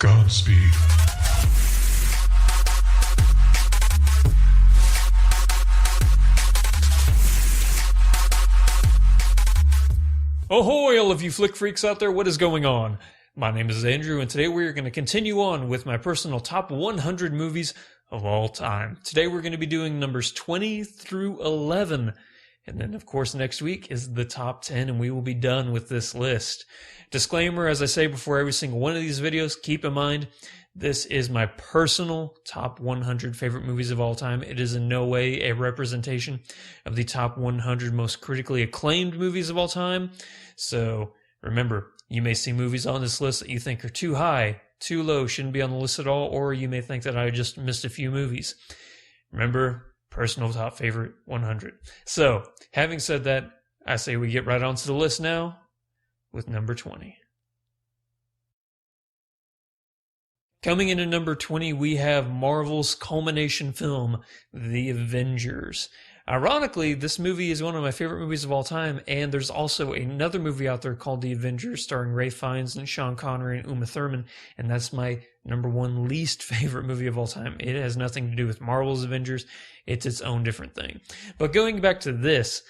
Godspeed. Ahoy, all of you flick freaks out there, what is going on? My name is Andrew, and today we're going to continue on with my personal top 100 movies of all time. Today we're going to be doing numbers 20 through 11. And then, of course, next week is the top 10, and we will be done with this list. Disclaimer, as I say before every single one of these videos, keep in mind, this is my personal top 100 favorite movies of all time. It is in no way a representation of the top 100 most critically acclaimed movies of all time. So, remember, you may see movies on this list that you think are too high, too low, shouldn't be on the list at all, or you may think that I just missed a few movies. Remember, personal top favorite 100. So, having said that, I say we get right onto the list now with number 20. Coming in at number 20, we have Marvel's culmination film, The Avengers. Ironically, this movie is one of my favorite movies of all time, and there's also another movie out there called The Avengers starring Ralph Fiennes and Sean Connery and Uma Thurman, and that's my number one least favorite movie of all time. It has nothing to do with Marvel's Avengers. It's its own different thing. But going back to this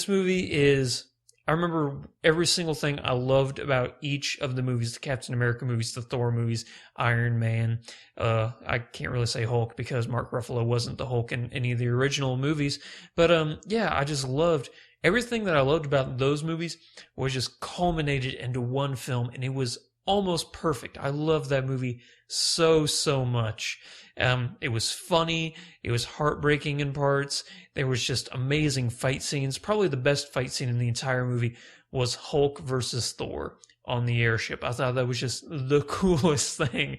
movie is... I remember every single thing I loved about each of the movies, the Captain America movies, the Thor movies, Iron Man. I can't really say Hulk because Mark Ruffalo wasn't the Hulk in any of the original movies. But yeah, I just loved everything that I loved about those movies was just culminated into one film, and it was almost perfect. I loved that movie so much. It was funny. It was heartbreaking in parts. There was just amazing fight scenes. Probably the best fight scene in the entire movie was Hulk versus Thor on the airship. I thought that was just the coolest thing.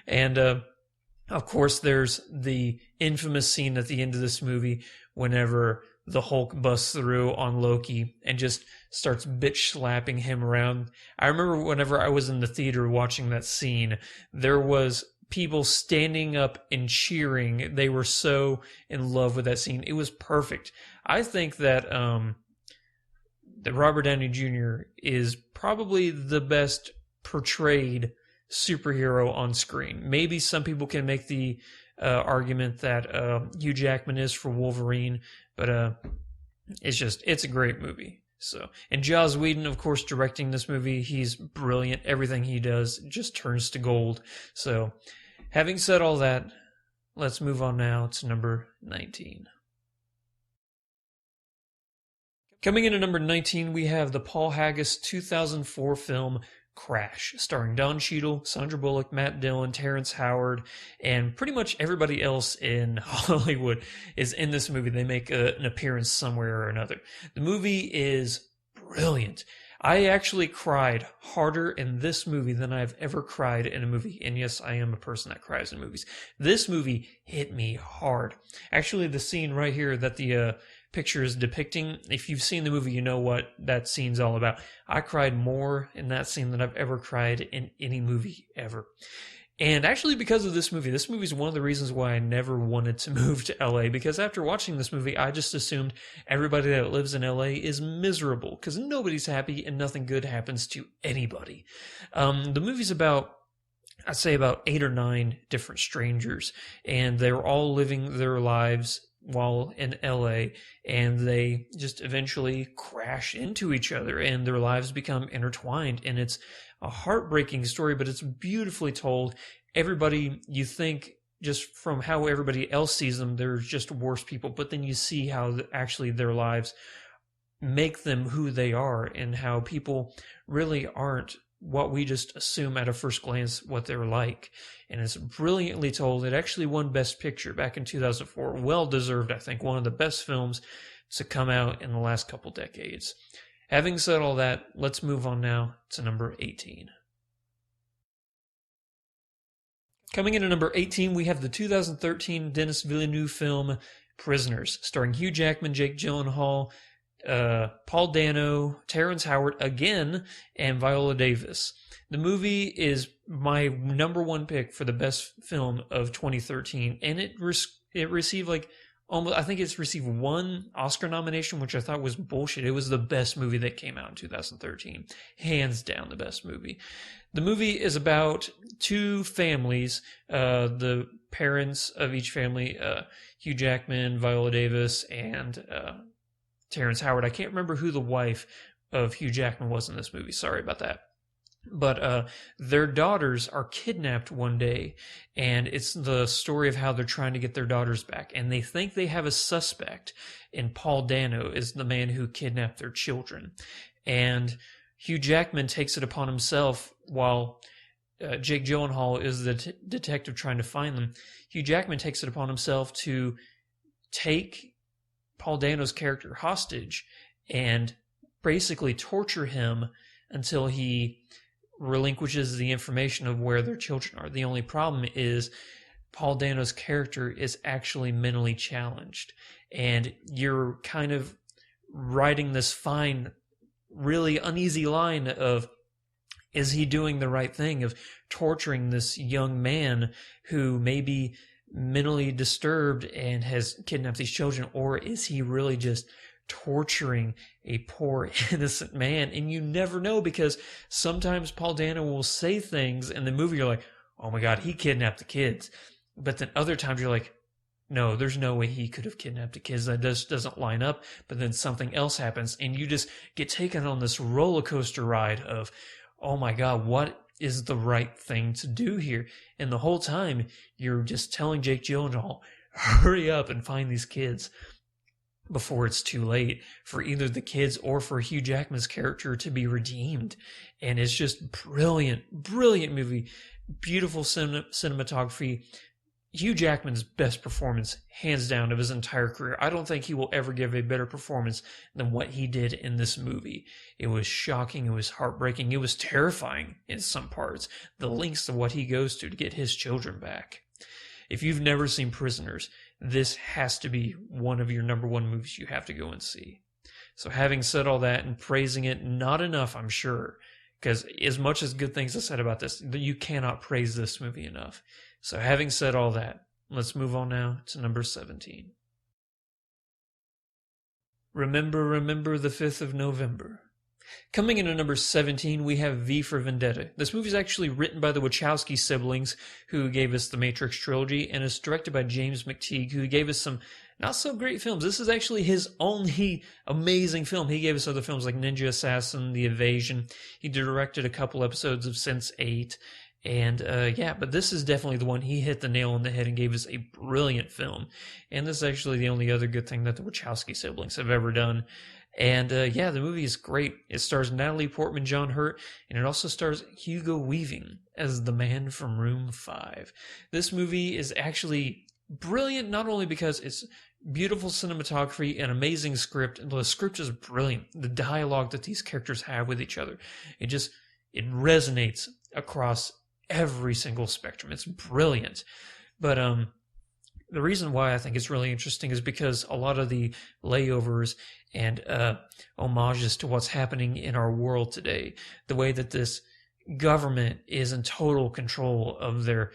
And, of course, there's the infamous scene at the end of this movie whenever the Hulk busts through on Loki and just starts bitch slapping him around. I remember whenever I was in the theater watching that scene, there was people standing up and cheering. They were so in love with that scene. It was perfect. I think that that Robert Downey Jr. is probably the best portrayed superhero on screen. Maybe some people can make the argument that Hugh Jackman is for Wolverine, but it's a great movie. So, and Joss Whedon, of course, directing this movie, he's brilliant. Everything he does just turns to gold. So, having said all that, let's move on now to number 19. Coming in at number 19, we have the Paul Haggis 2004 film Crash, starring Don Cheadle, Sandra Bullock, Matt Dillon, Terrence Howard, and pretty much everybody else in Hollywood is in this movie. They make an appearance somewhere or another. The movie is brilliant. I actually cried harder in this movie than I've ever cried in a movie. And yes, I am a person that cries in movies. This movie hit me hard. Actually, the scene right here that the picture is depicting, if you've seen the movie, you know what that scene's all about. I cried more in that scene than I've ever cried in any movie ever. And actually, because of this movie is one of the reasons why I never wanted to move to LA, because after watching this movie, I just assumed everybody that lives in LA is miserable, because nobody's happy and nothing good happens to anybody. The movie's about, I'd say, about 8 or 9 different strangers, and they're all living their lives while in LA, and they just eventually crash into each other, and their lives become intertwined, and it's a heartbreaking story, but it's beautifully told. Everybody, you think, just from how everybody else sees them, they're just worse people, but then you see how actually their lives make them who they are, and how people really aren't what we just assume at a first glance what they're like. And it's brilliantly told. It actually won Best Picture back in 2004. Well deserved, I think. One of the best films to come out in the last couple decades. Having said all that, let's move on now to number 18. Coming in at number 18, we have the 2013 Denis Villeneuve film Prisoners, starring Hugh Jackman, Jake Gyllenhaal, Paul Dano, Terrence Howard again, and Viola Davis. The movie is my number one pick for the best film of 2013, and it received like almost, I think it's received one Oscar nomination, which I thought was bullshit. It was the best movie that came out in 2013. Hands down the best movie. The movie is about two families, the parents of each family, Hugh Jackman, Viola Davis, and Terrence Howard. I can't remember who the wife of Hugh Jackman was in this movie. Sorry about that. But their daughters are kidnapped one day, and it's the story of how they're trying to get their daughters back. And they think they have a suspect, and Paul Dano is the man who kidnapped their children. And Hugh Jackman takes it upon himself, while Jake Gyllenhaal is the detective trying to find them. Hugh Jackman takes it upon himself to take Paul Dano's character hostage and basically torture him until he relinquishes the information of where their children are. The only problem is Paul Dano's character is actually mentally challenged, and you're kind of riding this fine, really uneasy line of, is he doing the right thing of torturing this young man who may be mentally disturbed and has kidnapped these children, or is he really just torturing a poor innocent man? And you never know, because sometimes Paul Dano will say things in the movie you're like, oh my god, he kidnapped the kids. But then other times you're like, no, there's no way he could have kidnapped the kids. That doesn't line up. But then something else happens, and you just get taken on this roller coaster ride of, oh my god, what is the right thing to do here? And the whole time you're just telling Jake Gyllenhaal, hurry up and find these kids before it's too late for either the kids or for Hugh Jackman's character to be redeemed. And it's just brilliant, brilliant movie. Beautiful cinematography. Hugh Jackman's best performance, hands down, of his entire career. I don't think he will ever give a better performance than what he did in this movie. It was shocking. It was heartbreaking. It was terrifying in some parts. The lengths of what he goes to get his children back. If you've never seen Prisoners, this has to be one of your number one movies you have to go and see. So having said all that and praising it, not enough, I'm sure, because as much as good things I said about this, you cannot praise this movie enough. So having said all that, let's move on now to number 17. Remember the 5th of November. Coming in at number 17, we have V for Vendetta. This movie is actually written by the Wachowski siblings, who gave us the Matrix trilogy, and is directed by James McTeague, who gave us some not so great films. This is actually his only amazing film. He gave us other films like Ninja Assassin, The Evasion. He directed a couple episodes of Sense8. And but this is definitely the one. He hit the nail on the head and gave us a brilliant film. And this is actually the only other good thing that the Wachowski siblings have ever done. And the movie is great. It stars Natalie Portman, John Hurt, and it also stars Hugo Weaving as the man from Room 5. This movie is actually brilliant, not only because it's beautiful cinematography and amazing script. The script is brilliant. The dialogue that these characters have with each other, it resonates across every single spectrum. It's brilliant. But the reason why I think it's really interesting is because a lot of the layovers and homages to what's happening in our world today, the way that this government is in total control of their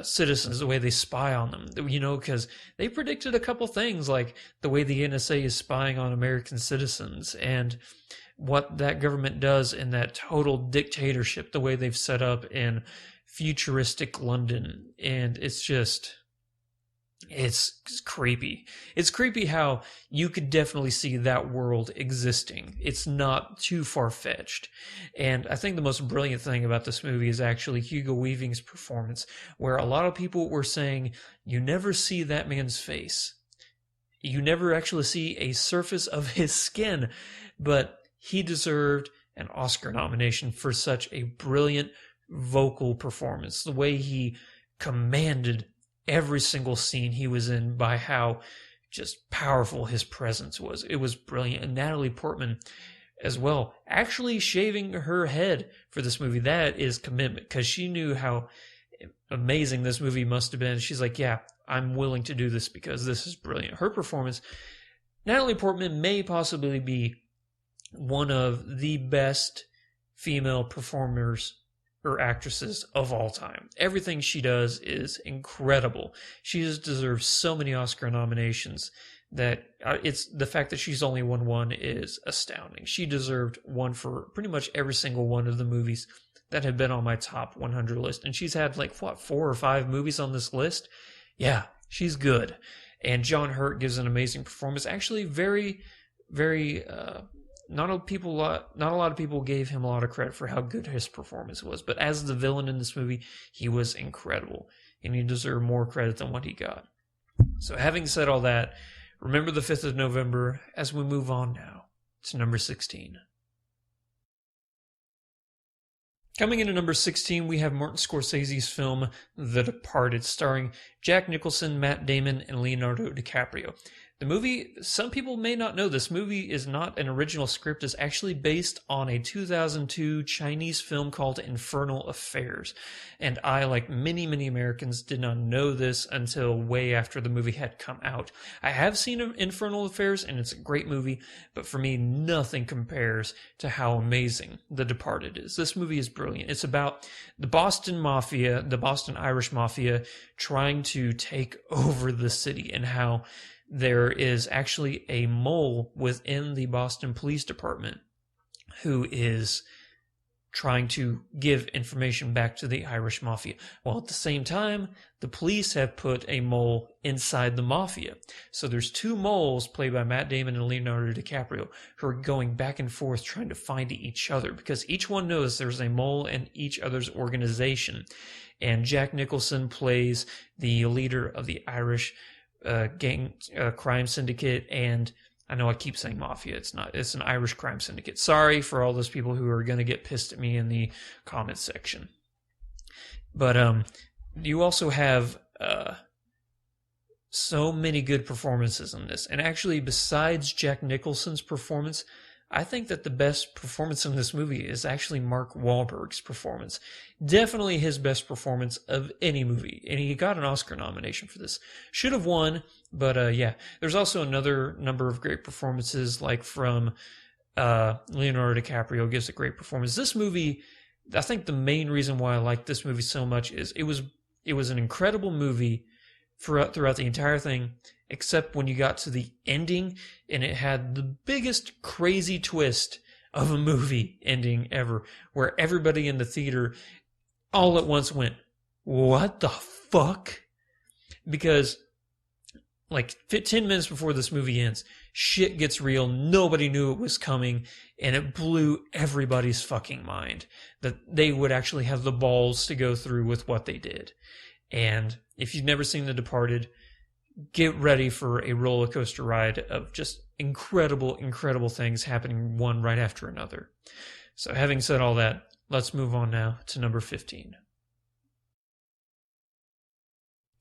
citizens, the way they spy on them, because they predicted a couple things, like the way the NSA is spying on American citizens and what that government does in that total dictatorship, the way they've set up in futuristic London. And it's creepy. It's creepy how you could definitely see that world existing. It's not too far-fetched. And I think the most brilliant thing about this movie is actually Hugo Weaving's performance, where a lot of people were saying, you never see that man's face. You never actually see a surface of his skin. But he deserved an Oscar nomination for such a brilliant vocal performance. The way he commanded every single scene he was in by how just powerful his presence was. It was brilliant. And Natalie Portman as well, actually shaving her head for this movie, that is commitment, because she knew how amazing this movie must have been. She's like, yeah, I'm willing to do this because this is brilliant. Her performance, Natalie Portman may possibly be one of the best female performers or actresses of all time. Everything she does is incredible. She just deserves so many Oscar nominations that it's the fact that she's only won one is astounding. She deserved one for pretty much every single one of the movies that have been on my top 100 list. And she's had 4 or 5 movies on this list. Yeah, she's good. And John Hurt gives an amazing performance. Actually, very, very, not a lot of people gave him a lot of credit for how good his performance was. But as the villain in this movie, he was incredible. And he deserved more credit than what he got. So having said all that, remember the 5th of November as we move on now to number 16. Coming in at number 16, we have Martin Scorsese's film The Departed, starring Jack Nicholson, Matt Damon, and Leonardo DiCaprio. The movie, some people may not know, this movie is not an original script. It's actually based on a 2002 Chinese film called Infernal Affairs. And I, like many, many Americans, did not know this until way after the movie had come out. I have seen Infernal Affairs, and it's a great movie, but for me, nothing compares to how amazing The Departed is. This movie is brilliant. It's about the Boston Mafia, the Boston Irish Mafia, trying to take over the city, and how there is actually a mole within the Boston Police Department who is trying to give information back to the Irish Mafia. While at the same time, the police have put a mole inside the Mafia. So there's 2 moles played by Matt Damon and Leonardo DiCaprio who are going back and forth trying to find each other because each one knows there's a mole in each other's organization. And Jack Nicholson plays the leader of the Irish gang crime syndicate, and I know I keep saying mafia. It's not. It's an Irish crime syndicate. Sorry for all those people who are going to get pissed at me in the comments section. But you also have so many good performances in this. And actually, besides Jack Nicholson's performance, I think that the best performance in this movie is actually Mark Wahlberg's performance. Definitely his best performance of any movie. And he got an Oscar nomination for this. Should have won, but yeah. There's also another number of great performances, like from Leonardo DiCaprio gives a great performance. This movie, I think the main reason why I like this movie so much is it was an incredible movie throughout the entire thing, except when you got to the ending, and it had the biggest crazy twist of a movie ending ever, where everybody in the theater all at once went, "What the fuck?" Because 10 minutes before this movie ends, shit gets real, nobody knew it was coming, and it blew everybody's fucking mind that they would actually have the balls to go through with what they did. And if you've never seen The Departed, get ready for a roller coaster ride of just incredible, incredible things happening one right after another. So having said all that, let's move on now to number 15.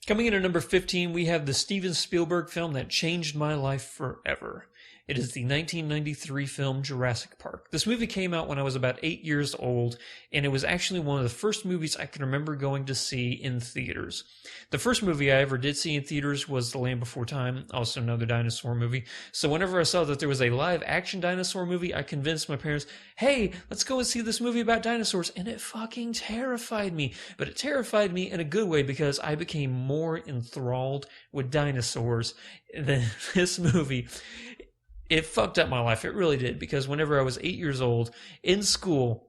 Coming in at number 15, we have the Steven Spielberg film that changed my life forever. It is the 1993 film Jurassic Park. This movie came out when I was about 8 years old, and it was actually one of the first movies I can remember going to see in theaters. The first movie I ever did see in theaters was The Land Before Time, also another dinosaur movie. So whenever I saw that there was a live-action dinosaur movie, I convinced my parents, hey, let's go and see this movie about dinosaurs, and it fucking terrified me. But it terrified me in a good way because I became more enthralled with dinosaurs than this movie. It fucked up my life. It really did, because whenever I was 8 years old in school,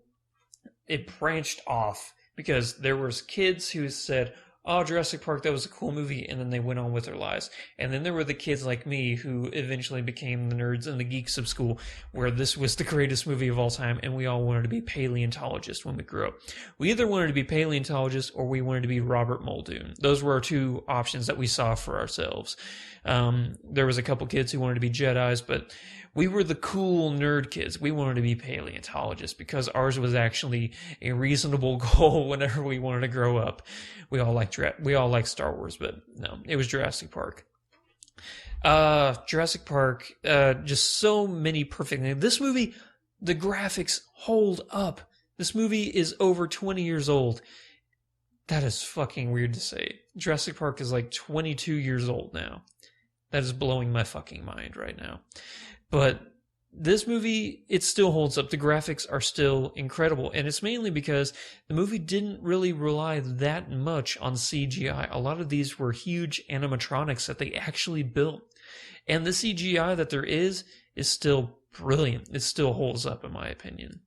it branched off because there was kids who said, oh, Jurassic Park, that was a cool movie, and then they went on with their lives. And then there were the kids like me who eventually became the nerds and the geeks of school, where this was the greatest movie of all time, and we all wanted to be paleontologists when we grew up. We either wanted to be paleontologists or we wanted to be Robert Muldoon. Those were our 2 options that we saw for ourselves. There was a couple kids who wanted to be Jedis, but we were the cool nerd kids. We wanted to be paleontologists because ours was actually a reasonable goal whenever we wanted to grow up. We all liked Star Wars, but no, it was Jurassic Park. Jurassic Park, just so many perfect things. This movie, the graphics hold up. This movie is over 20 years old. That is fucking weird to say. Jurassic Park is like 22 years old now. That is blowing my fucking mind right now. But this movie, it still holds up. The graphics are still incredible, and it's mainly because the movie didn't really rely that much on CGI. A lot of these were huge animatronics that they actually built, and the CGI that there is still brilliant. It still holds up, in my opinion.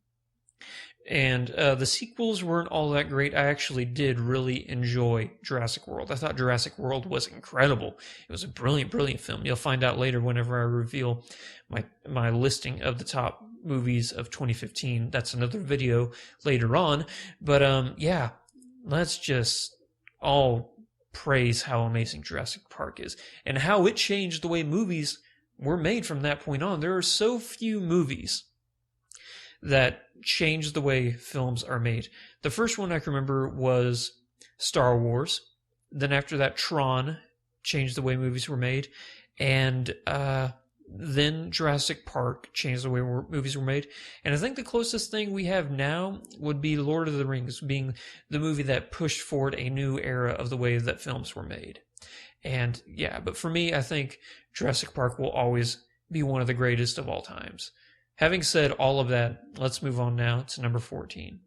And the sequels weren't all that great. I actually did really enjoy Jurassic World. I thought Jurassic World was incredible. It was a brilliant, brilliant film. You'll find out later whenever I reveal my listing of the top movies of 2015. That's another video later on. But yeah, let's just all praise how amazing Jurassic Park is and how it changed the way movies were made from that point on. There are so few movies that changed the way films are made. The first one I can remember was Star Wars. Then after that, Tron changed the way movies were made. And then Jurassic Park changed the way movies were made. And I think the closest thing we have now would be Lord of the Rings, being the movie that pushed forward a new era of the way that films were made. And yeah, but for me, I think Jurassic Park will always be one of the greatest of all times. Having said all of that, let's move on now to number 14.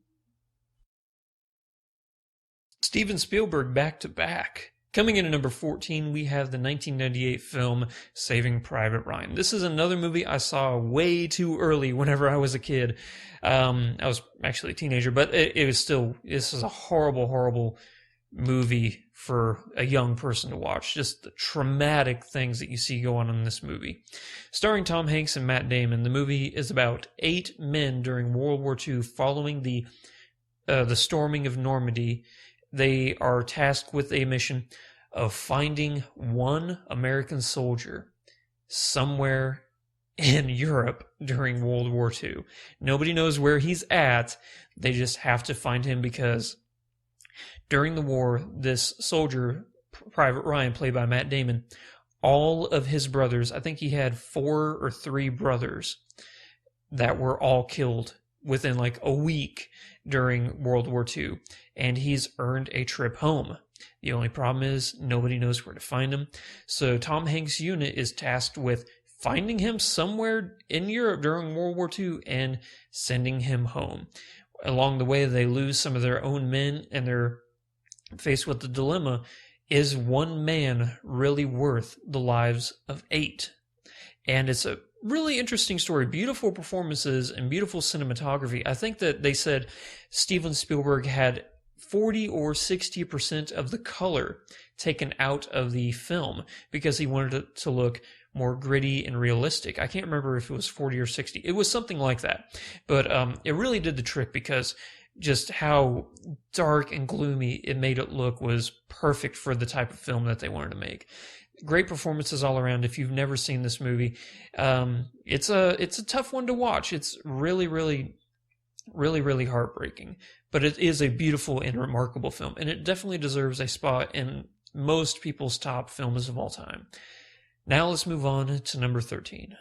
Steven Spielberg back to back. Coming in at number 14, we have the 1998 film Saving Private Ryan. This is another movie I saw way too early whenever I was a kid. I was actually a teenager, but it was still, this is a horrible, horrible movie for a young person to watch. Just the traumatic things that you see go on in this movie. Starring Tom Hanks and Matt Damon, the movie is about 8 men during World War II following the storming of Normandy. They are tasked with a mission of finding one American soldier somewhere in Europe during World War II. Nobody knows where he's at. They just have to find him because during the war, this soldier, Private Ryan, played by Matt Damon, all of his brothers, I think he had 4 or 3 brothers that were all killed within like a week during World War II. And he's earned a trip home. The only problem is nobody knows where to find him. So Tom Hanks' unit is tasked with finding him somewhere in Europe during World War II and sending him home. Along the way, they lose some of their own men, and they're faced with the dilemma, is one man really worth the lives of 8? And it's a really interesting story. Beautiful performances and beautiful cinematography. I think that they said Steven Spielberg had 40 or 60% of the color taken out of the film because he wanted it to look more gritty and realistic. I can't remember if it was 40 or 60. It was something like that. But it really did the trick because just how dark and gloomy it made it look was perfect for the type of film that they wanted to make. Great performances all around. If you've never seen this movie, it's a tough one to watch. It's really, really, really, really heartbreaking. But it is a beautiful and remarkable film, and it definitely deserves a spot in most people's top films of all time. Now let's move on to number 13.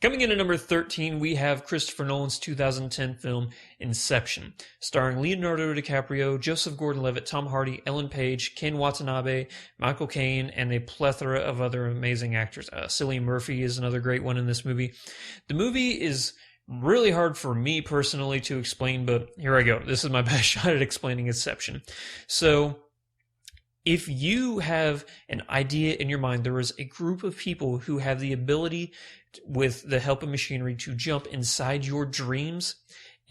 Coming in at number 13, we have Christopher Nolan's 2010 film Inception, starring Leonardo DiCaprio, Joseph Gordon-Levitt, Tom Hardy, Ellen Page, Ken Watanabe, Michael Caine, and a plethora of other amazing actors. Cillian Murphy is another great one in this movie. The movie is really hard for me personally to explain, but here I go. This is my best shot at explaining Inception. So, if you have an idea in your mind, there is a group of people who have the ability, with the help of machinery, to jump inside your dreams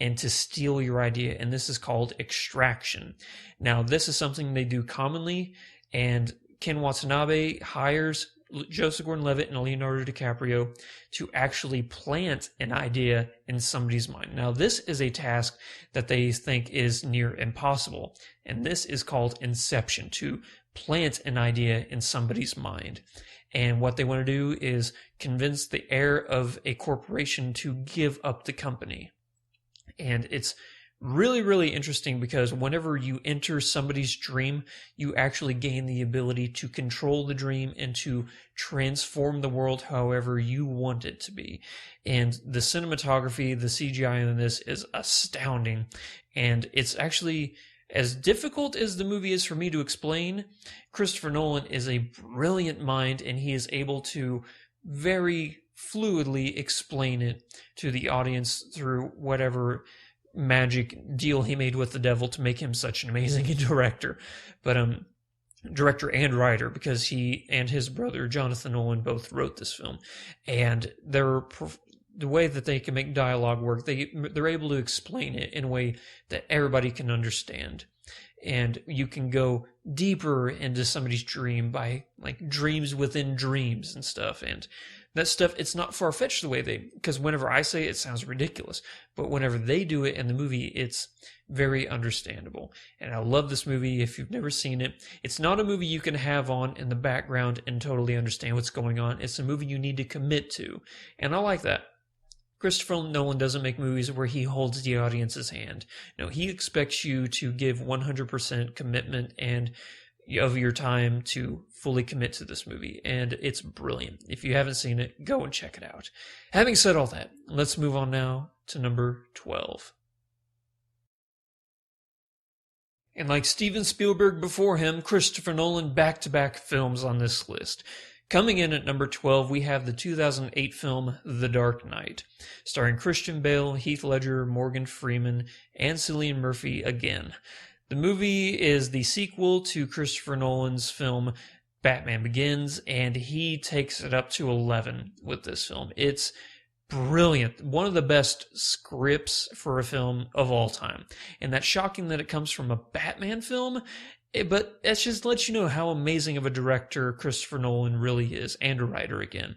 and to steal your idea. And this is called extraction. Now, this is something they do commonly, and Ken Watanabe hires Joseph Gordon-Levitt and Leonardo DiCaprio to actually plant an idea in somebody's mind. Now, this is a task that they think is near impossible, and this is called inception, to plant an idea in somebody's mind. And what they want to do is convince the heir of a corporation to give up the company. And it's really, really interesting because whenever you enter somebody's dream, you actually gain the ability to control the dream and to transform the world however you want it to be. And the cinematography, the CGI in this is astounding. And it's actually As difficult as the movie is for me to explain, Christopher Nolan is a brilliant mind, and he is able to very fluidly explain it to the audience through whatever magic deal he made with the devil to make him such an amazing director. But director and writer, because he and his brother Jonathan Nolan both wrote this film, and the way that they can make dialogue work, they're able to explain it in a way that everybody can understand. And you can go deeper into somebody's dream by like dreams within dreams and stuff. And that stuff, it's not far-fetched the way because whenever I say it, it sounds ridiculous. But whenever they do it in the movie, it's very understandable. And I love this movie. If you've never seen it, it's not a movie you can have on in the background and totally understand what's going on. It's a movie you need to commit to. And I like that. Christopher Nolan doesn't make movies where he holds the audience's hand. No, he expects you to give 100% commitment and of your time to fully commit to this movie, and it's brilliant. If you haven't seen it, go and check it out. Having said all that, let's move on now to number 12. And like Steven Spielberg before him, Christopher Nolan back-to-back films on this list. Coming in at number 12, we have the 2008 film The Dark Knight, starring Christian Bale, Heath Ledger, Morgan Freeman, and Cillian Murphy again. The movie is the sequel to Christopher Nolan's film Batman Begins, and he takes it up to 11 with this film. It's brilliant. One of the best scripts for a film of all time. And that's shocking that it comes from a Batman film, but it just lets you know how amazing of a director Christopher Nolan really is, and a writer again.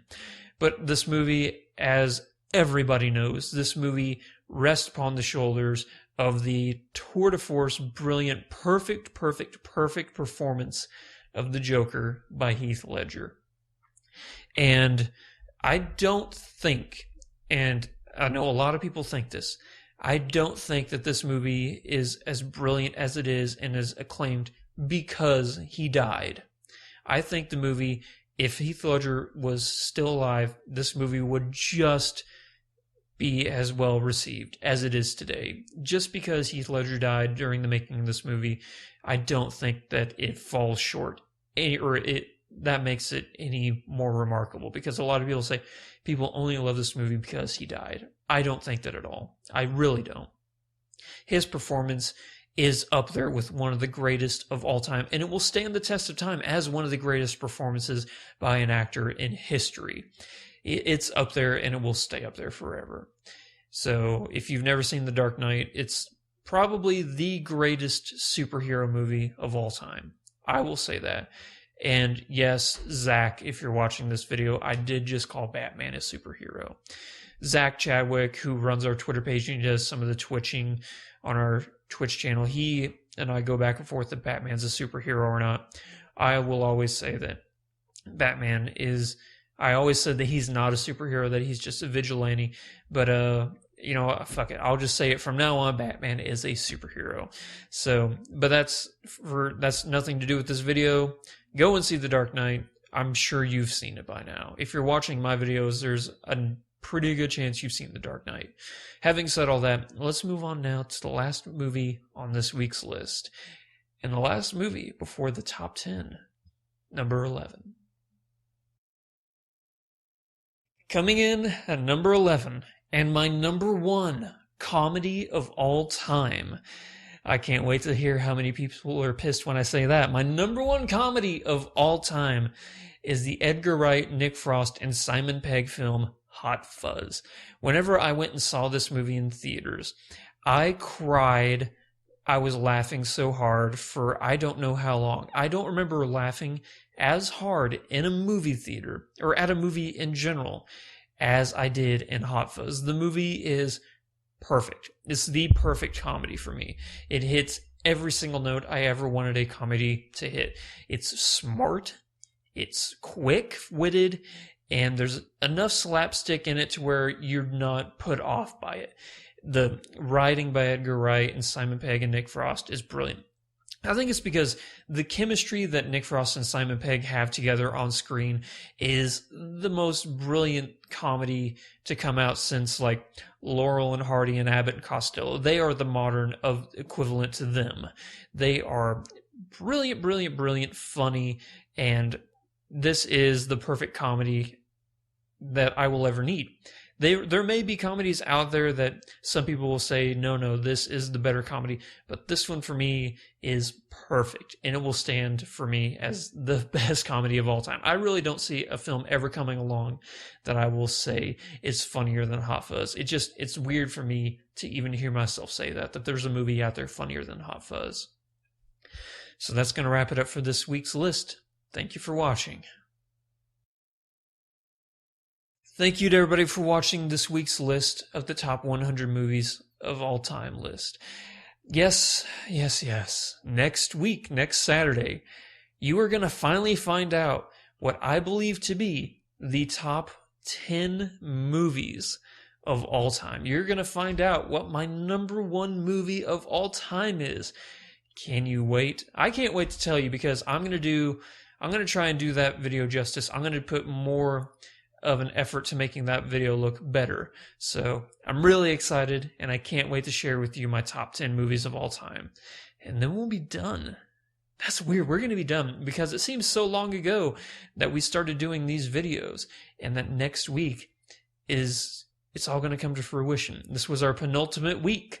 But this movie, as everybody knows, this movie rests upon the shoulders of the tour de force, brilliant, perfect performance of the Joker by Heath Ledger. And I don't think, and I know a lot of people think this, I don't think that this movie is as brilliant as it is and as acclaimed because he died. I think the movie, if Heath Ledger was still alive, this movie would just be as well received as it is today. Just because Heath Ledger died during the making of this movie, I don't think that it falls short, that makes it any more remarkable, because a lot of people say people only love this movie because he died. I don't think that at all. I really don't. His performance is up there with one of the greatest of all time, and it will stand the test of time as one of the greatest performances by an actor in history. It's up there, and it will stay up there forever. So if you've never seen The Dark Knight, it's probably the greatest superhero movie of all time. I will say that. And yes, Zach, if you're watching this video, I did just call Batman a superhero. Zach Chadwick, who runs our Twitter page and does some of the twitching on our Twitch channel, he and I go back and forth if Batman's a superhero or not. I will always say that Batman is... I always said that he's not a superhero, that he's just a vigilante. But, fuck it. I'll just say it from now on. Batman is a superhero. So, but that's nothing to do with this video. Go and see The Dark Knight. I'm sure you've seen it by now. If you're watching my videos, there's a pretty good chance you've seen The Dark Knight. Having said all that, let's move on now to the last movie on this week's list. And the last movie before the top 10, number 11. Coming in at number 11, and my number 1 comedy of all time. I can't wait to hear how many people are pissed when I say that. My number 1 comedy of all time is the Edgar Wright, Nick Frost, and Simon Pegg film Hot Fuzz. Whenever I went and saw this movie in theaters, I cried. I was laughing so hard for I don't know how long. I don't remember laughing as hard in a movie theater, or at a movie in general, as I did in Hot Fuzz. The movie is perfect. It's the perfect comedy for me. It hits every single note I ever wanted a comedy to hit. It's smart, it's quick-witted, and there's enough slapstick in it to where you're not put off by it. The writing by Edgar Wright and Simon Pegg and Nick Frost is brilliant. I think it's because the chemistry that Nick Frost and Simon Pegg have together on screen is the most brilliant comedy to come out since like Laurel and Hardy and Abbott and Costello. They are the modern of equivalent to them. They are brilliant, brilliant, brilliant, funny, and this is the perfect comedy that I will ever need. There may be comedies out there that some people will say, no, this is the better comedy, but this one for me is perfect, and it will stand for me as the best comedy of all time. I really don't see a film ever coming along that I will say is funnier than Hot Fuzz. It's weird for me to even hear myself say that there's a movie out there funnier than Hot Fuzz. So that's going to wrap it up for this week's list. Thank you for watching. Thank you to everybody for watching this week's list of the top 100 movies of all time list. Yes. Next week, next Saturday, you are going to finally find out what I believe to be the top 10 movies of all time. You're going to find out what my number one movie of all time is. Can you wait? I can't wait to tell you, because I'm going to try and do that video justice. I'm going to put more of an effort to making that video look better. So I'm really excited, and I can't wait to share with you my top 10 movies of all time. And then we'll be done. That's weird. We're going to be done because it seems so long ago that we started doing these videos, and that next week it's all going to come to fruition. This was our penultimate week,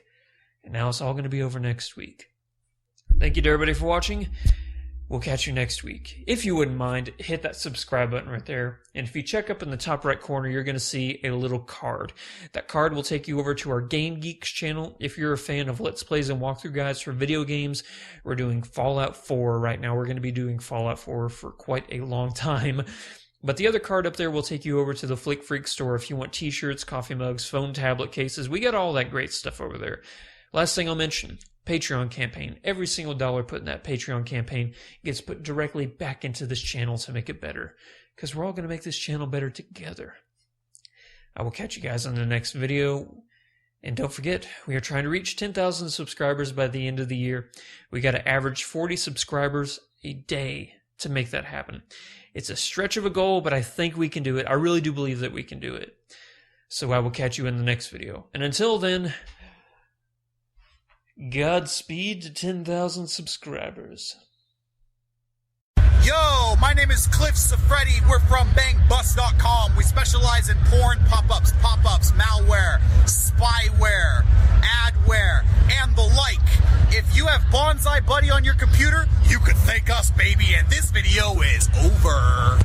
and now it's all going to be over next week. Thank you to everybody for watching. We'll catch you next week. If you wouldn't mind, hit that subscribe button right there. And if you check up in the top right corner, you're going to see a little card. That card will take you over to our Game Geeks channel. If you're a fan of Let's Plays and walkthrough guides for video games, we're doing Fallout 4 right now. We're going to be doing Fallout 4 for quite a long time. But the other card up there will take you over to the Flick Freak store if you want t-shirts, coffee mugs, phone tablet cases. We got all that great stuff over there. Last thing I'll mention, Patreon campaign. Every single dollar put in that Patreon campaign gets put directly back into this channel to make it better, because we're all going to make this channel better together. I will catch you guys on the next video. And don't forget, we are trying to reach 10,000 subscribers by the end of the year. We got to average 40 subscribers a day to make that happen. It's a stretch of a goal, but I think we can do it. I really do believe that we can do it. So I will catch you in the next video. And until then, Godspeed to 10,000 subscribers. Yo, my name is Cliff Safredi. We're from bangbus.com. We specialize in porn pop-ups, malware, spyware, adware, and the like. If you have Bonsai Buddy on your computer, you could thank us, baby, and this video is over.